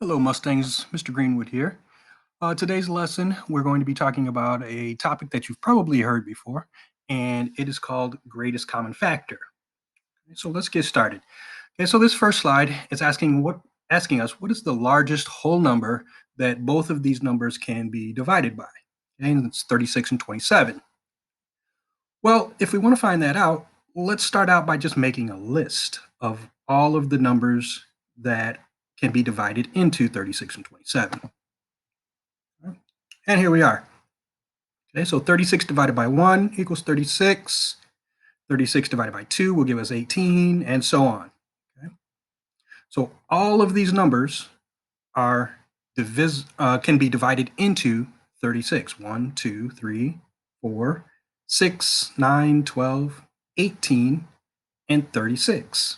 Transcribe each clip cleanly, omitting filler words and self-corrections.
Hello, Mustangs. Mr. Greenwood here. Today's lesson, we're going to be talking about a topic that you've probably heard before, and it is called greatest common factor. So let's get started. Okay, so this first slide is asking us what is the largest whole number that both of these numbers can be divided by. Okay, and it's 36 and 27. Well, if we want to find that out, let's start out by just making a list of all of the numbers that can be divided into 36 and 27. And here we are. Okay, so 36 divided by 1 equals 36. 36 divided by 2 will give us 18, and so on. Okay? So all of these numbers are can be divided into 36. 1, 2, 3, 4, 6, 9, 12, 18, and 36.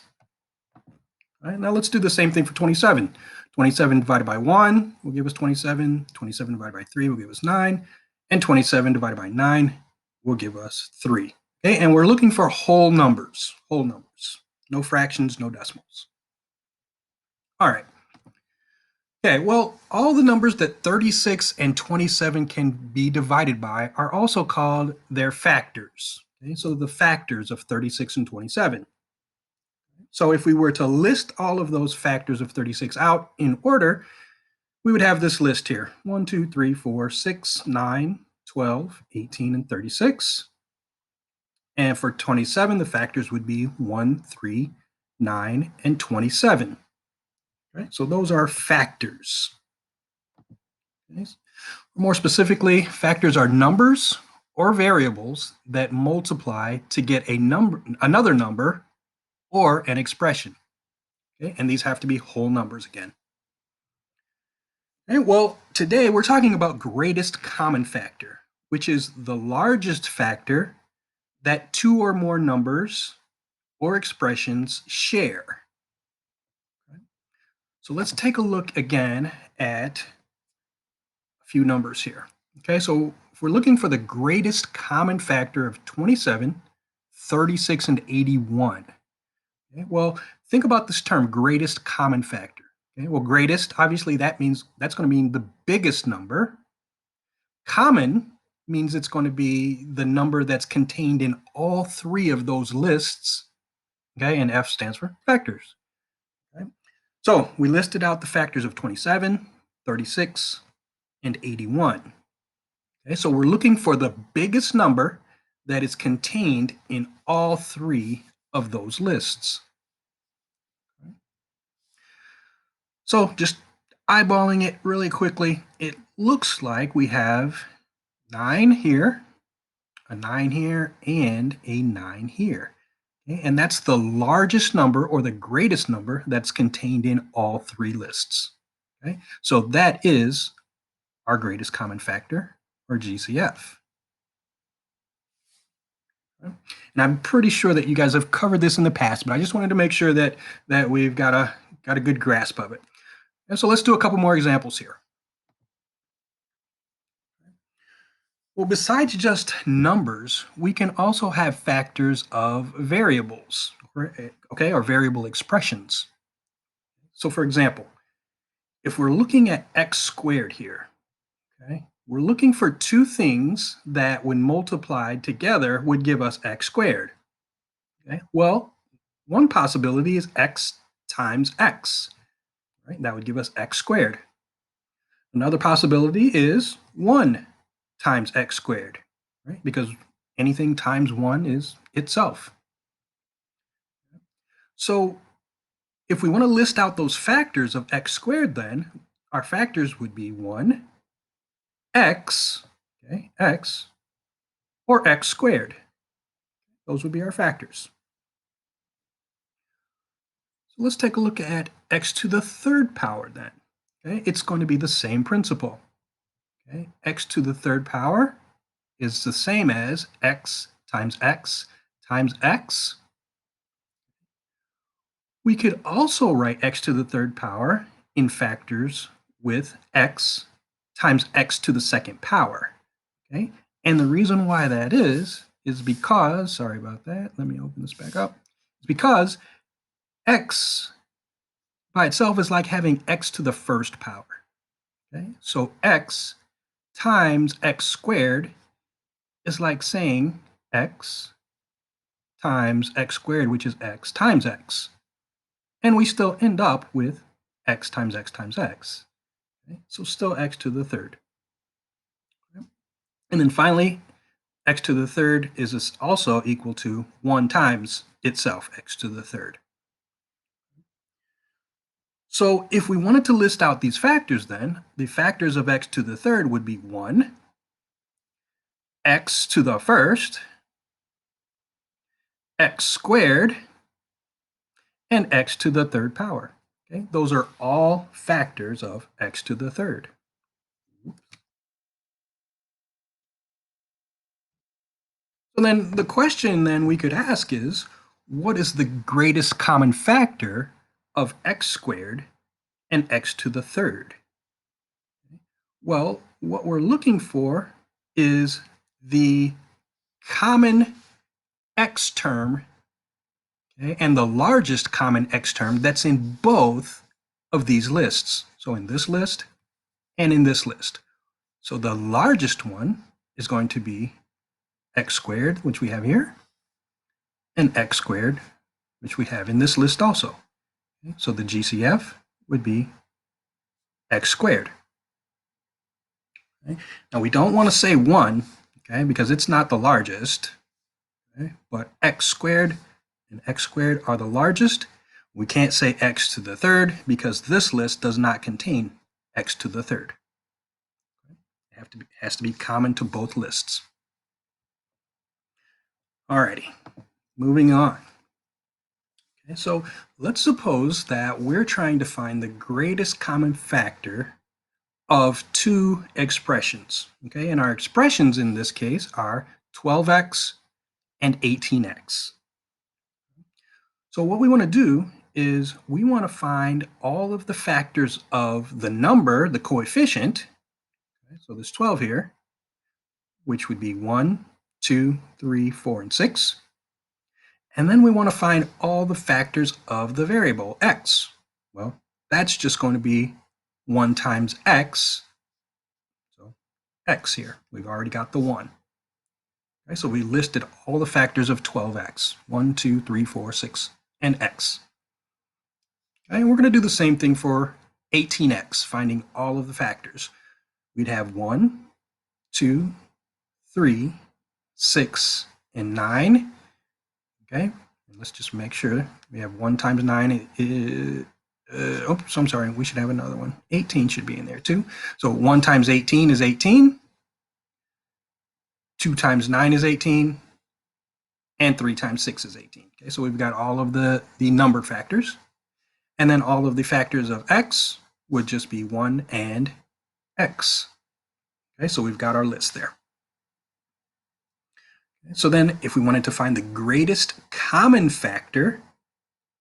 All right, now let's do the same thing for 27. 27 divided by 1 will give us 27. 27 divided by 3 will give us 9. And 27 divided by 9 will give us 3. Okay, and we're looking for whole numbers. No fractions, no decimals. All right. Okay, well, all the numbers that 36 and 27 can be divided by are also called their factors. Okay, so the factors of 36 and 27. So if we were to list all of those factors of 36 out in order, we would have this list here. 1, 2, 3, 4, 6, 9, 12, 18, and 36. And for 27, the factors would be 1, 3, 9, and 27. Okay, so those are factors. Okay. More specifically, factors are numbers or variables that multiply to get another number, or an expression. Okay, and these have to be whole numbers again. Okay, well, today we're talking about greatest common factor, which is the largest factor that two or more numbers or expressions share. Okay. So let's take a look again at a few numbers here. Okay, so if we're looking for the greatest common factor of 27, 36, and 81, okay, well, think about this term, greatest common factor. Okay, well, greatest, obviously that's going to mean the biggest number. Common means it's going to be the number that's contained in all three of those lists. Okay, and F stands for factors. Okay? So we listed out the factors of 27, 36, and 81. Okay, so we're looking for the biggest number that is contained in all three of those lists. Okay. So just eyeballing it really quickly, it looks like we have 9 here, a 9 here, and a 9 here. Okay, and that's the largest number or the greatest number that's contained in all three lists. Okay, so that is our greatest common factor, or GCF. Okay. And I'm pretty sure that you guys have covered this in the past, but I just wanted to make sure that we've got a good grasp of it. And so let's do a couple more examples here. Well, besides just numbers, we can also have factors of variables, okay, or variable expressions. So for example, if we're looking at x squared here, okay, we're looking for two things that when multiplied together would give us x squared. Okay, well, one possibility is x times x, right? That would give us x squared. Another possibility is 1 times x squared, right? Because anything times 1 is itself. So if we want to list out those factors of x squared, then our factors would be 1, x, okay, x, or x squared. Those would be our factors. So let's take a look at x to the third power then. Okay, it's going to be the same principle. Okay, x to the third power is the same as x times x times x. We could also write x to the third power in factors with x times x to the second power. Okay, and the reason why that is because, sorry about that, let me open this back up. It's because x by itself is like having x to the first power. Okay? So x times x squared is like saying x times x squared, which is x times x. And we still end up with x times x times x. Okay? So still x to the third. Okay? And then finally, x to the third is also equal to 1 times itself, x to the third. So if we wanted to list out these factors then, the factors of x to the third would be 1, x to the first, x squared, and x to the third power. Okay? Those are all factors of x to the third. So then the question then we could ask is, what is the greatest common factor of x squared and x to the third? Well, what we're looking for is the common x term, okay, and the largest common x term that's in both of these lists. So in this list and in this list. So the largest one is going to be x squared, which we have here, and x squared, which we have in this list also. Okay, so the GCF would be x squared. Okay? Now we don't want to say 1, okay, because it's not the largest. Okay? But x squared and x squared are the largest. We can't say x to the third because this list does not contain x to the third. It has to be common to both lists. Alrighty, moving on. Okay, so let's suppose that we're trying to find the greatest common factor of two expressions. Okay, and our expressions in this case are 12x and 18x. So what we want to do is we want to find all of the factors of the number, the coefficient. Okay, so there's 12 here, which would be 1, 2, 3, 4, and 6. And then we want to find all the factors of the variable x. Well, that's just going to be 1 times x. So x here, we've already got the 1. Okay, so we listed all the factors of 12x, 1, 2, 3, 4, 6, and x. Okay, and we're going to do the same thing for 18x, finding all of the factors. We'd have 1, 2, 3, 6, and 9. Okay, and let's just make sure we have 1 times 9. Oops, I'm sorry, we should have another one. 18 should be in there too. So 1 times 18 is 18. 2 times 9 is 18. And 3 times 6 is 18. Okay, so we've got all of the number factors. And then all of the factors of x would just be 1 and x. Okay, so we've got our list there. Okay, so then if we wanted to find the greatest common factor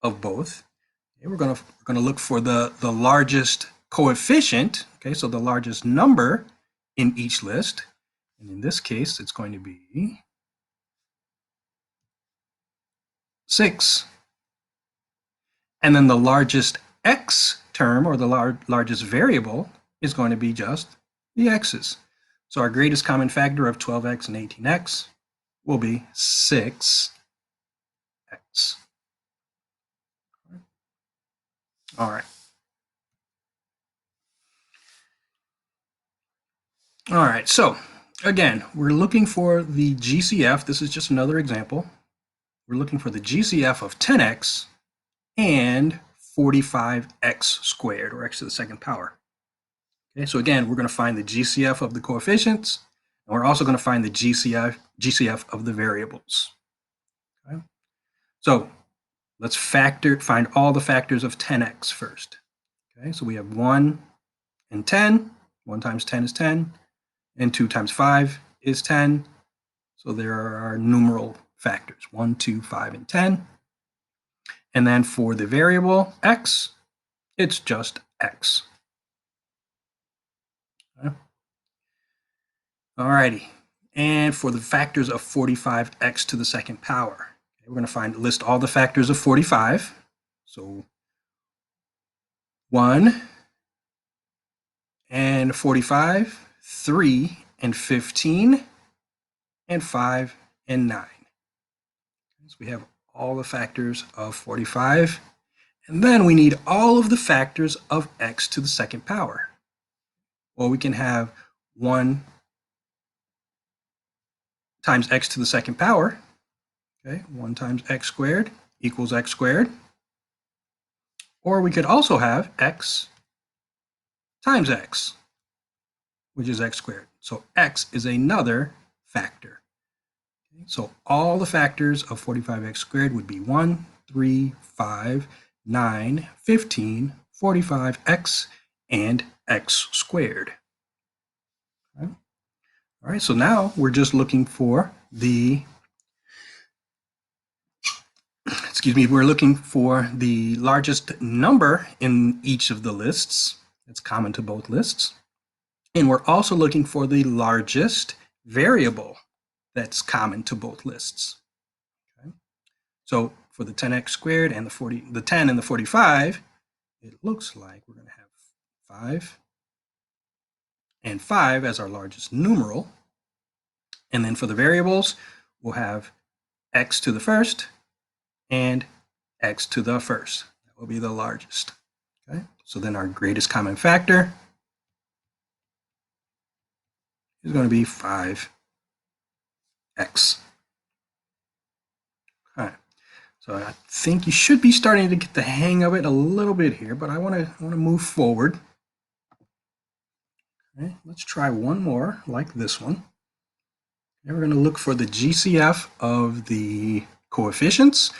of both, okay, we're going to look for the largest coefficient, okay, so the largest number in each list. And in this case, it's going to be 6. And then the largest x term, or the largest variable, is going to be just the x's. So our greatest common factor of 12x and 18x will be 6x. All right. All right, so again, we're looking for the GCF. This is just another example. We're looking for the GCF of 10x and 45x squared, or x to the second power. Okay, so again, we're going to find the GCF of the coefficients, and we're also going to find the GCF of the variables. Okay, so let's find all the factors of 10x first. Okay, so we have 1 and 10. 1 times 10 is 10, and 2 times 5 is 10. So there are our numeral factors, 1, 2, 5, and 10. And then for the variable x, it's just x. Okay. All righty. And for the factors of 45x to the second power, okay, we're going to list all the factors of 45. So 1 and 45, 3 and 15, and 5 and 9. So we have all the factors of 45. And then we need all of the factors of x to the second power. Well, we can have 1 times x to the second power. Okay, 1 times x squared equals x squared. Or we could also have x times x, which is x squared. So x is another factor. Okay, so all the factors of 45x squared would be 1, 3, 5, 9, 15, 45x, and x squared. Okay. All right, so now we're just looking for the, we're looking for the largest number in each of the lists. It's common to both lists. And we're also looking for the largest variable that's common to both lists. Okay. So for the 10x squared and the 10 and the 45, it looks like we're going to have 5 and 5 as our largest numeral. And then for the variables, we'll have x to the first and x to the first. That will be the largest. Okay. So then our greatest common factor is going to be 5x. All right. So I think you should be starting to get the hang of it a little bit here, but I want to move forward. Okay, let's try one more like this one. And we're going to look for the GCF of the coefficients,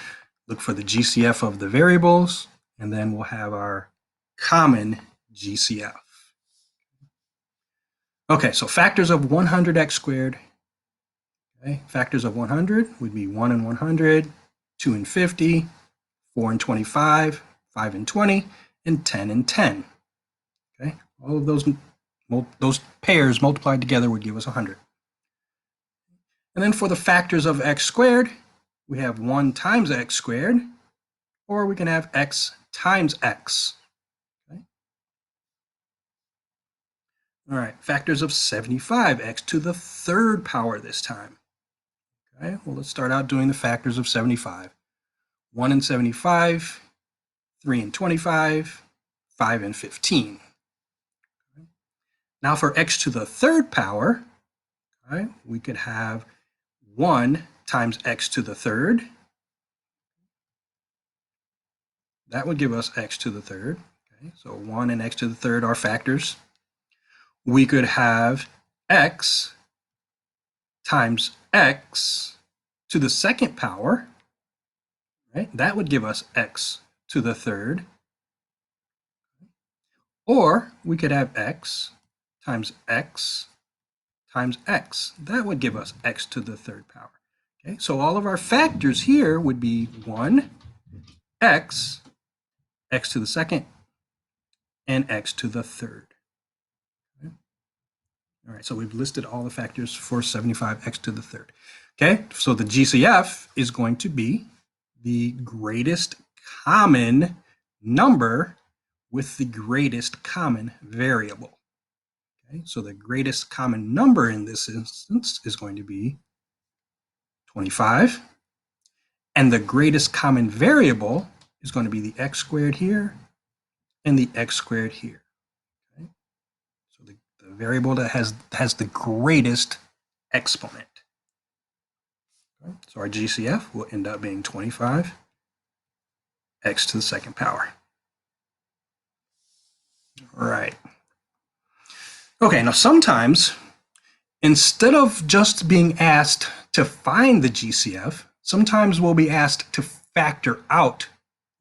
look for the GCF of the variables, and then we'll have our common GCF. Okay, so factors of 100x squared. Okay, factors of 100 would be 1 and 100, 2 and 50, 4 and 25, 5 and 20, and 10 and 10. Okay, all of those pairs multiplied together would give us 100. And then for the factors of x squared, we have 1 times x squared, or we can have x times x. Okay. All right, factors of 75, x to the third power this time. Okay, well, let's start out doing the factors of 75. 1 and 75, 3 and 25, 5 and 15. Okay. Now for x to the third power, okay, we could have 1 times x to the third. That would give us x to the third. Okay, so 1 and x to the third are factors. We could have x times x to the second power. Right? That would give us x to the third. Or we could have x times x times x. That would give us x to the third power. Okay, so all of our factors here would be 1, x, x to the second, and x to the third. Okay. All right, so we've listed all the factors for 75x to the third. Okay, so the GCF is going to be the greatest common number with the greatest common variable. Okay, so the greatest common number in this instance is going to be 25. And the greatest common variable is going to be the x squared here and the x squared here. Okay, so the variable that has the greatest exponent. Okay, so our GCF will end up being 25 x to the second power. All right. Okay, now sometimes instead of just being asked to find the GCF, sometimes we'll be asked to factor out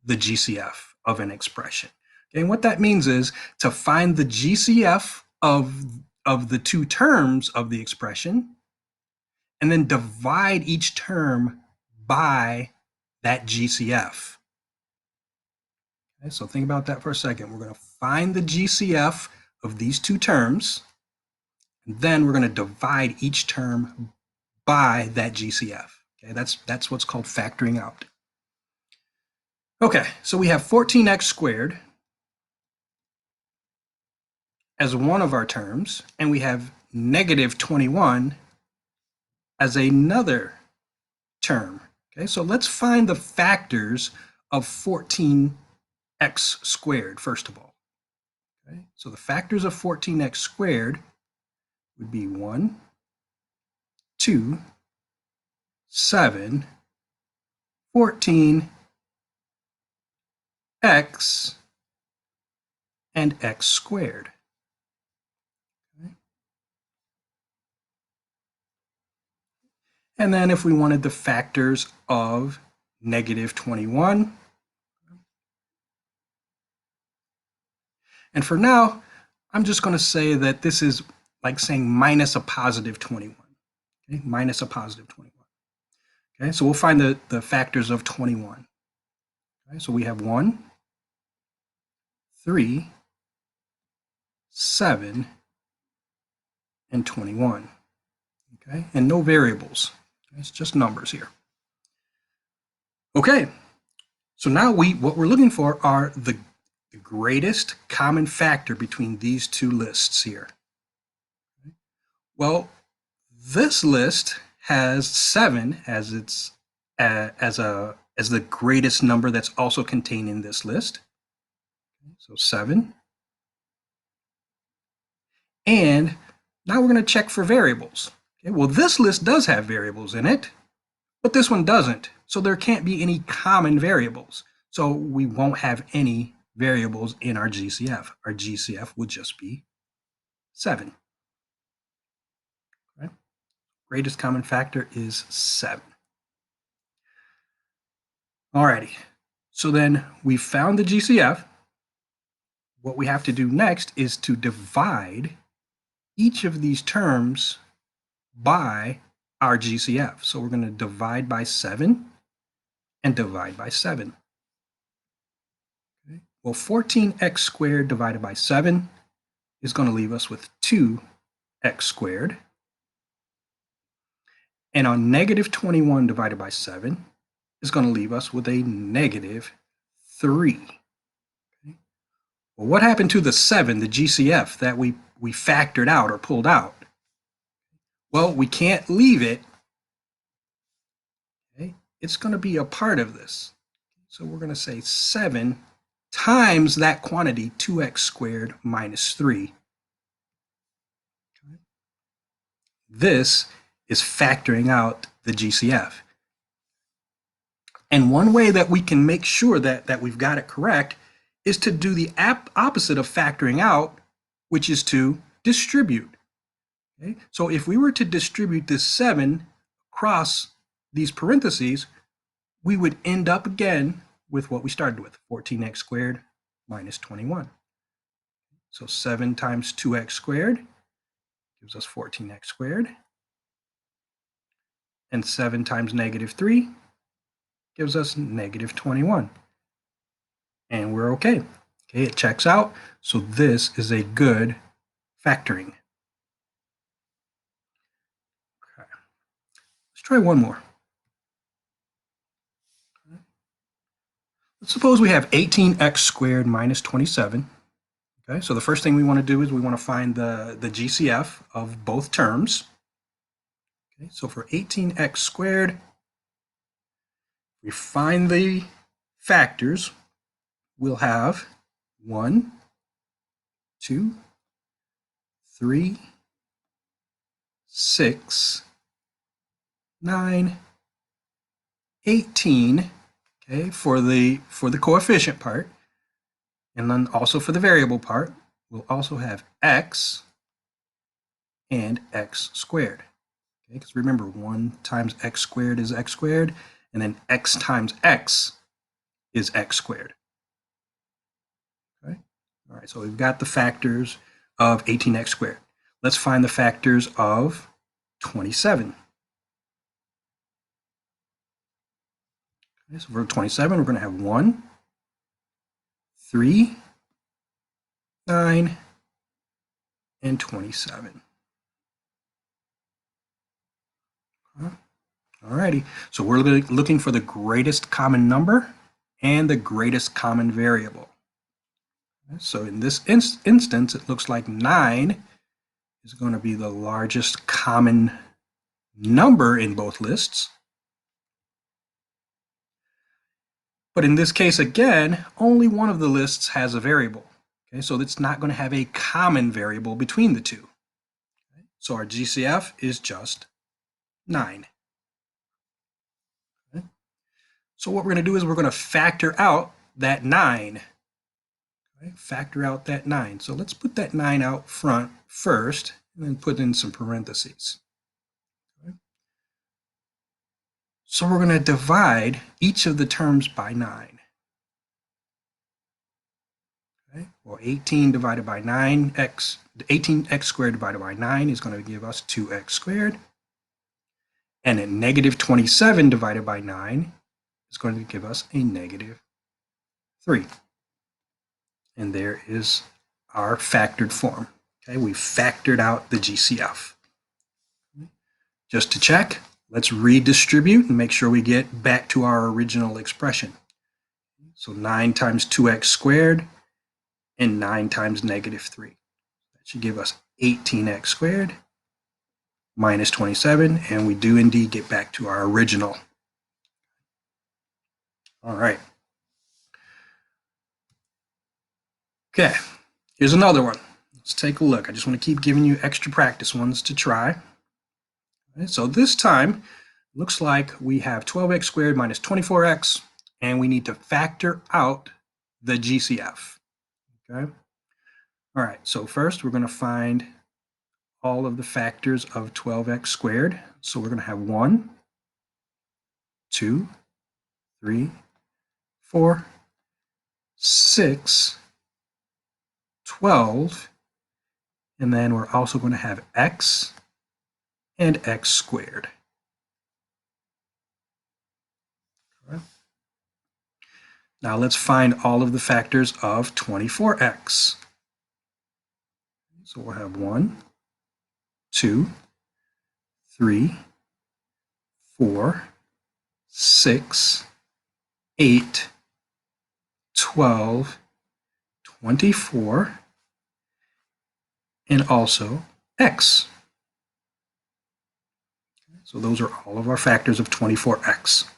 the GCF of an expression. Okay, and what that means is to find the GCF of the two terms of the expression and then divide each term by that GCF. Okay, so think about that for a second. We're going to find the GCF of these two terms, and then we're going to divide each term by that GCF. Okay, that's what's called factoring out. Okay, so we have 14x squared as one of our terms, and we have negative 21 as another term. Okay, so let's find the factors of 14x squared, first of all. Okay, so the factors of 14x squared would be 1, 2, 7, 14, x, and x squared. Okay. And then if we wanted the factors of negative 21, and for now, I'm just going to say that this is like saying minus a positive 21. Okay, minus a positive 21. Okay, so we'll find the factors of 21. Okay, so we have 1, 3, 7, and 21. Okay, and no variables. Okay, it's just numbers here. Okay, so now what we're looking for are the greatest common factor between these two lists here. Okay. Well, this list has 7 as its as the greatest number that's also contained in this list. So 7. And now we're going to check for variables. Okay, well, this list does have variables in it, but this one doesn't. So there can't be any common variables. So we won't have any variables in our GCF. Our GCF would just be 7. Okay? Greatest common factor is 7. Alrighty, so then we found the GCF. What we have to do next is to divide each of these terms by our GCF. So we're going to divide by 7 and divide by 7. Okay. Well, 14x squared divided by 7 is going to leave us with 2x squared. And on negative 21 divided by 7 is going to leave us with a negative 3. Okay. Well, what happened to the 7, the GCF, that we factored out or pulled out? Well, we can't leave it. Okay. It's going to be a part of this. So we're going to say 7 times that quantity, 2x squared minus 3. Okay. This is factoring out the GCF. And one way that we can make sure that we've got it correct is to do the opposite of factoring out, which is to distribute. Okay? So if we were to distribute this 7 across these parentheses, we would end up again with what we started with, 14x squared minus 21. So 7 times 2x squared gives us 14x squared. And 7 times negative 3 gives us negative 21. And we're okay. Okay, it checks out. So this is a good factoring. Okay. Let's try one more. Let's suppose we have 18x squared minus 27. Okay, so the first thing we want to do is we want to find the GCF of both terms. Okay, so for 18x squared, we find the factors. We'll have 1, 2, 3, 6, 9, 18, okay, for the coefficient part. And then also for the variable part, we'll also have x and x squared. Okay, because remember, 1 times x squared is x squared, and then x times x is x squared. Okay, all right, so we've got the factors of 18x squared. Let's find the factors of 27. Okay, so for 27, we're going to have 1, 3, 9, and 27. All righty, so we're looking for the greatest common number and the greatest common variable. So in this instance, it looks like 9 is going to be the largest common number in both lists. But in this case, again, only one of the lists has a variable. Okay, so it's not going to have a common variable between the two. Okay, so our GCF is just 9. Okay. So what we're going to do is we're going to factor out that 9. Okay, factor out that 9. So let's put that 9 out front first, and then put in some parentheses. Okay. So we're going to divide each of the terms by 9. Okay. Well, 18 divided by 9x, 18x squared divided by 9 is going to give us 2x squared. And a negative 27 divided by 9 is going to give us a negative 3. And there is our factored form. Okay, we factored out the GCF. Just to check, let's redistribute and make sure we get back to our original expression. So 9 times 2x squared and 9 times negative 3. That should give us 18x squared minus 27, and we do indeed get back to our original. All right. Okay, here's another one. Let's take a look. I just want to keep giving you extra practice ones to try. Okay, so this time, looks like we have 12x squared minus 24x, and we need to factor out the GCF. Okay. All right, so first we're going to find all of the factors of 12x squared. So we're going to have 1, 2, 3, 4, 6, 12, and then we're also going to have x and x squared. Okay. Now let's find all of the factors of 24x. So we'll have 1, 2, 3, 4, 6, 8, 12, 24, and also x. So those are all of our factors of 24x.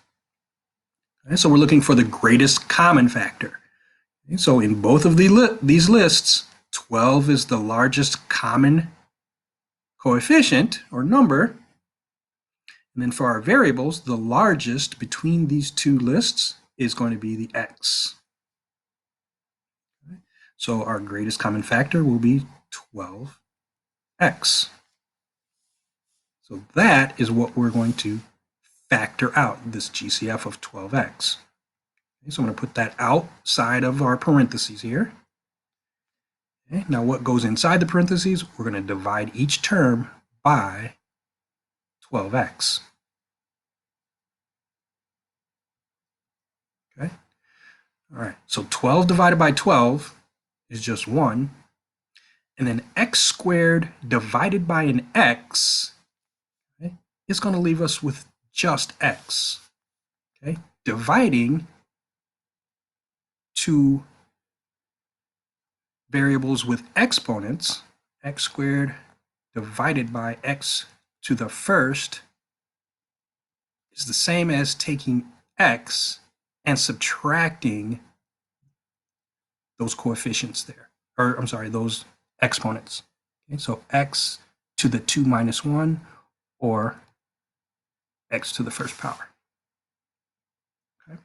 Okay, so we're looking for the greatest common factor. Okay, so in both of these lists, 12 is the largest common coefficient or number. And then for our variables, the largest between these two lists is going to be the x. Okay, so our greatest common factor will be 12x. So that is what we're going to factor out, this GCF of 12x. Okay, so I'm going to put that outside of our parentheses here. Okay, now what goes inside the parentheses, we're going to divide each term by 12x. Okay. All right. So 12 divided by 12 is just 1. And then x squared divided by an x, okay, is going to leave us with just x. Okay. Dividing two variables with exponents, x squared divided by x to the first, is the same as taking x and subtracting those coefficients there, or I'm sorry, those exponents. Okay, so x to the 2 minus 1, or x to the first power. Okay.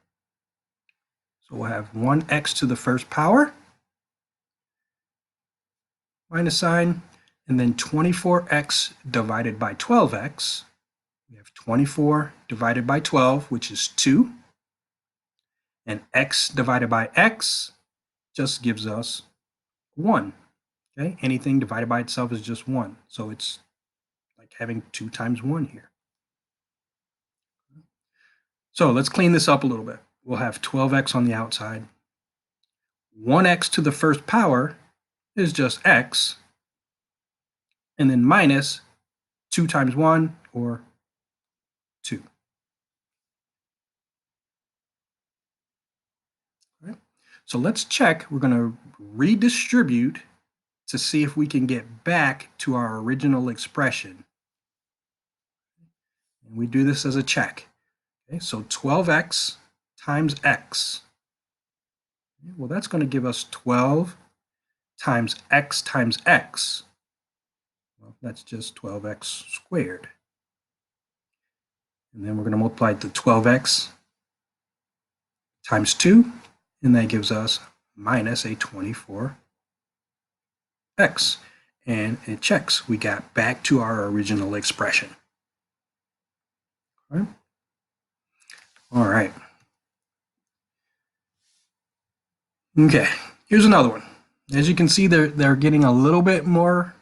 So we'll have 1x to the first power minus sign, and then 24x divided by 12x. We have 24 divided by 12, which is 2. And x divided by x just gives us 1. Okay, anything divided by itself is just 1. So it's like having 2 times 1 here. So let's clean this up a little bit. We'll have 12x on the outside. 1x to the first power is just x. And then minus 2 times 1, or 2. Right? So let's check. We're going to redistribute to see if we can get back to our original expression. And we do this as a check. Okay, so 12x times x. Well, that's going to give us 12 times x. Well, that's just 12x squared. And then we're going to multiply the 12x times 2, and that gives us minus a 24x. And it checks. We got back to our original expression. All right. Okay, here's another one. As you can see, they're getting a little bit more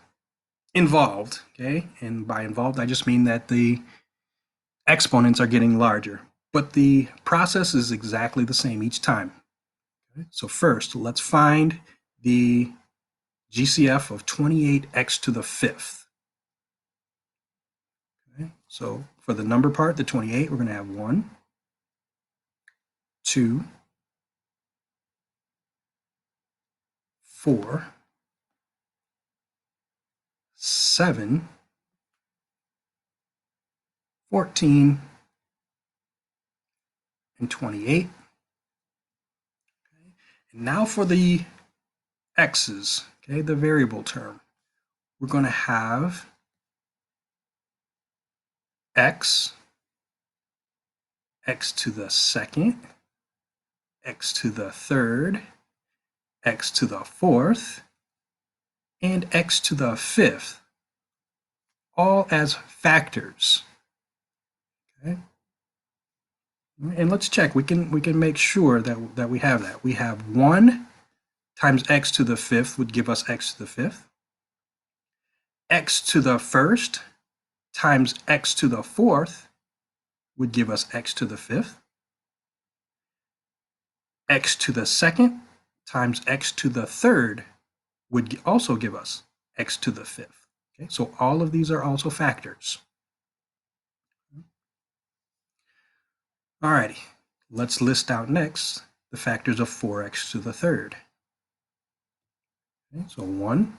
involved, okay? And by involved, I just mean that the exponents are getting larger, but the process is exactly the same each time. Okay? So first, let's find the GCF of 28x to the fifth. Okay? So for the number part, the 28, we're going to have 1, 2, 4, 7, 14, and 28. Okay? And now for the x's, okay, the variable term, we're going to have x to the second, x to the third, x to the fourth, and x to the fifth, all as factors. Okay? And let's check. We can make sure that we have that. We have 1 times x to the fifth would give us x to the fifth. X to the first times x to the fourth would give us x to the fifth. X to the second times x to the third would also give us x to the fifth. Okay, so all of these are also factors. All righty, let's list out next the factors of 4x to the third. Okay, so 1,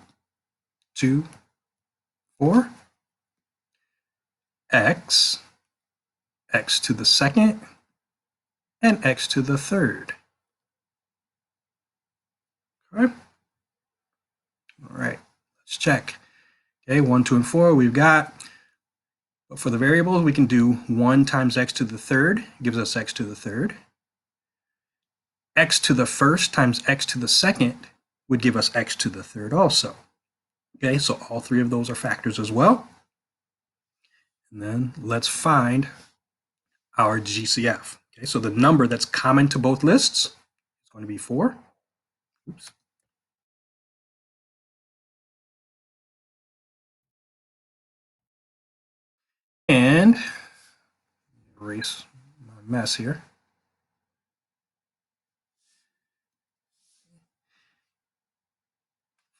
2, 4, x to the second, and x to the third. Okay. All right, let's check. Okay, 1, 2, and 4 we've got. But for the variables, we can do 1 times x to the third gives us x to the third. X to the first times x to the second would give us x to the third also. Okay, so all three of those are factors as well. And then let's find our GCF. Okay, so the number that's common to both lists is going to be 4. Oops. And erase my mess here.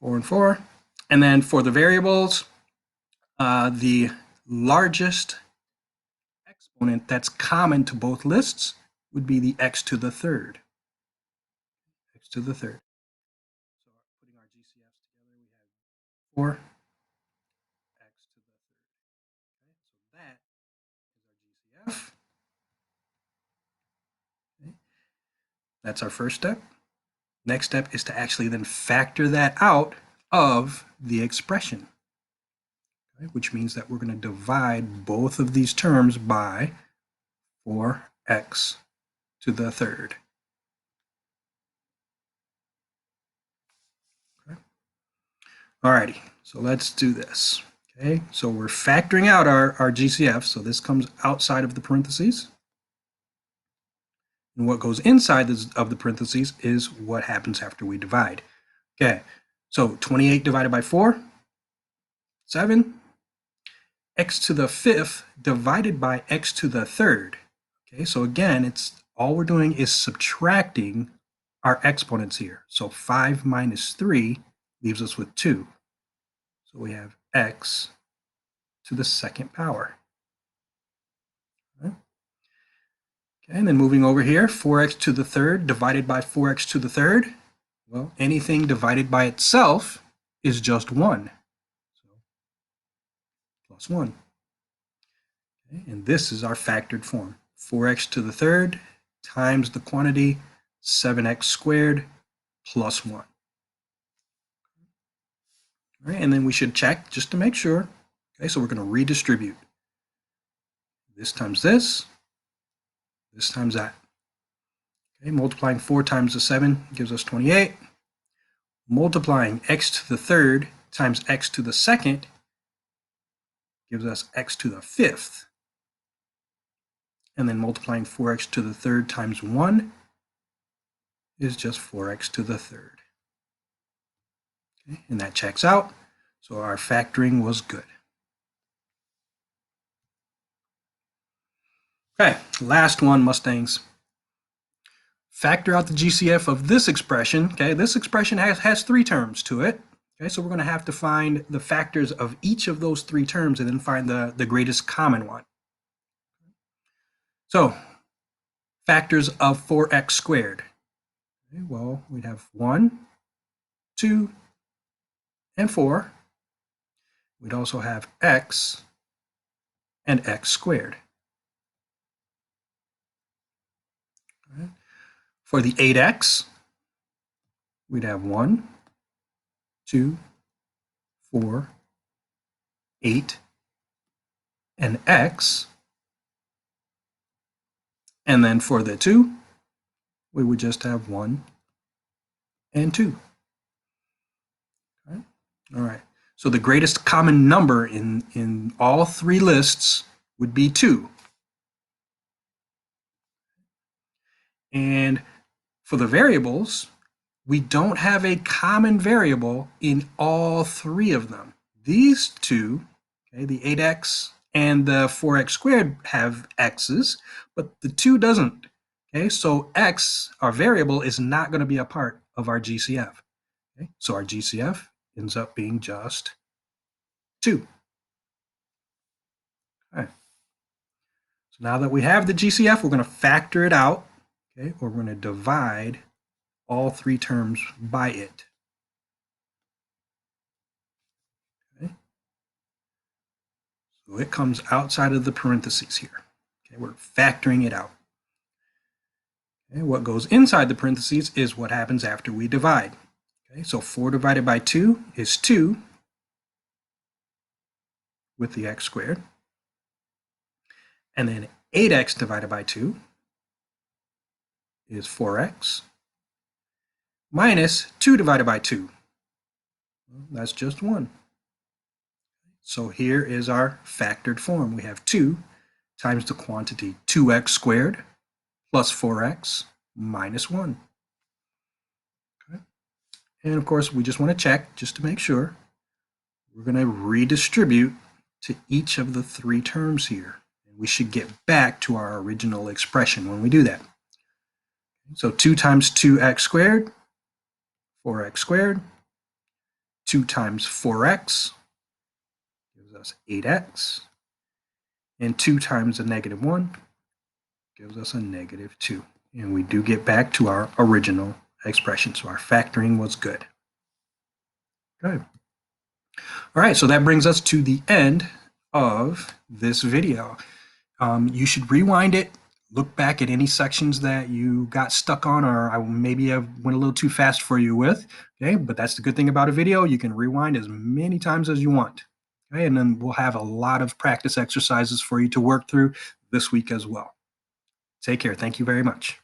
Four and 4. And then for the variables, the largest exponent that's common to both lists would be the x to the third. X to the third. So putting our GCFs together, we have 4 x to the third. Okay, so that is our GCF. Okay. That's our first step. Next step is to actually then factor that out of the expression, okay, which means that we're going to divide both of these terms by 4x to the third. Okay. Alrighty, so let's do this. Okay, so we're factoring out our GCF, so this comes outside of the parentheses. And what goes inside of the parentheses is what happens after we divide. Okay, so 28 divided by 4, 7. X to the fifth divided by x to the third. Okay, so again, it's all we're doing is subtracting our exponents here. So 5 minus 3 leaves us with 2. So we have x to the second power. Okay, and then moving over here, 4x to the third divided by 4x to the third. Well, anything divided by itself is just 1. So plus 1. Okay, and this is our factored form. 4x to the third times the quantity 7x squared plus 1. All right, and then we should check just to make sure. Okay, so we're going to redistribute. This times this times that. Okay, multiplying 4 times the 7 gives us 28. Multiplying x to the third times x to the second gives us x to the fifth. And then multiplying 4x to the third times 1 is just 4x to the third. Okay, and that checks out. So our factoring was good. Okay, last one, Mustangs. Factor out the GCF of this expression. Okay, this expression has 3 terms to it. Okay, so we're going to have to find the factors of each of those 3 terms and then find the greatest common one. So, factors of 4x squared. Okay, well, we'd have 1, 2, and 4. We'd also have x and x squared. Right. For the 8x, we'd have 1, 2, 4, 8, and x. And then for the 2, we would just have 1 and 2. Okay. All right. So the greatest common number in all 3 lists would be 2. And for the variables, we don't have a common variable in all 3 of them. These 2, okay, the 8x and the 4x squared have x's, but the 2 doesn't. Okay, so x, our variable, is not going to be a part of our GCF. Okay, so our GCF ends up being just 2. Okay. So now that we have the GCF, we're going to factor it out, okay, or we're going to divide all 3 terms by it. Okay. So it comes outside of the parentheses here. Okay, we're factoring it out. Okay, what goes inside the parentheses is what happens after we divide. Okay, so 4 divided by 2 is 2 with the x squared. And then 8x divided by 2 is 4x minus 2 divided by 2. Well, that's just 1. So here is our factored form. We have 2 times the quantity 2x squared plus 4x minus 1. Okay. And of course, we just want to check just to make sure. We're going to redistribute to each of the 3 terms here. And we should get back to our original expression when we do that. So 2 times 2x squared, 4x squared. 2 times 4x gives us 8x. And 2 times a negative 1 gives us a negative 2. And we do get back to our original expression. So our factoring was good. Good. All right, so that brings us to the end of this video. You should rewind it, look back at any sections that you got stuck on or I maybe I went a little too fast for you with, okay? But that's the good thing about a video. You can rewind as many times as you want, okay? And then we'll have a lot of practice exercises for you to work through this week as well. Take care. Thank you very much.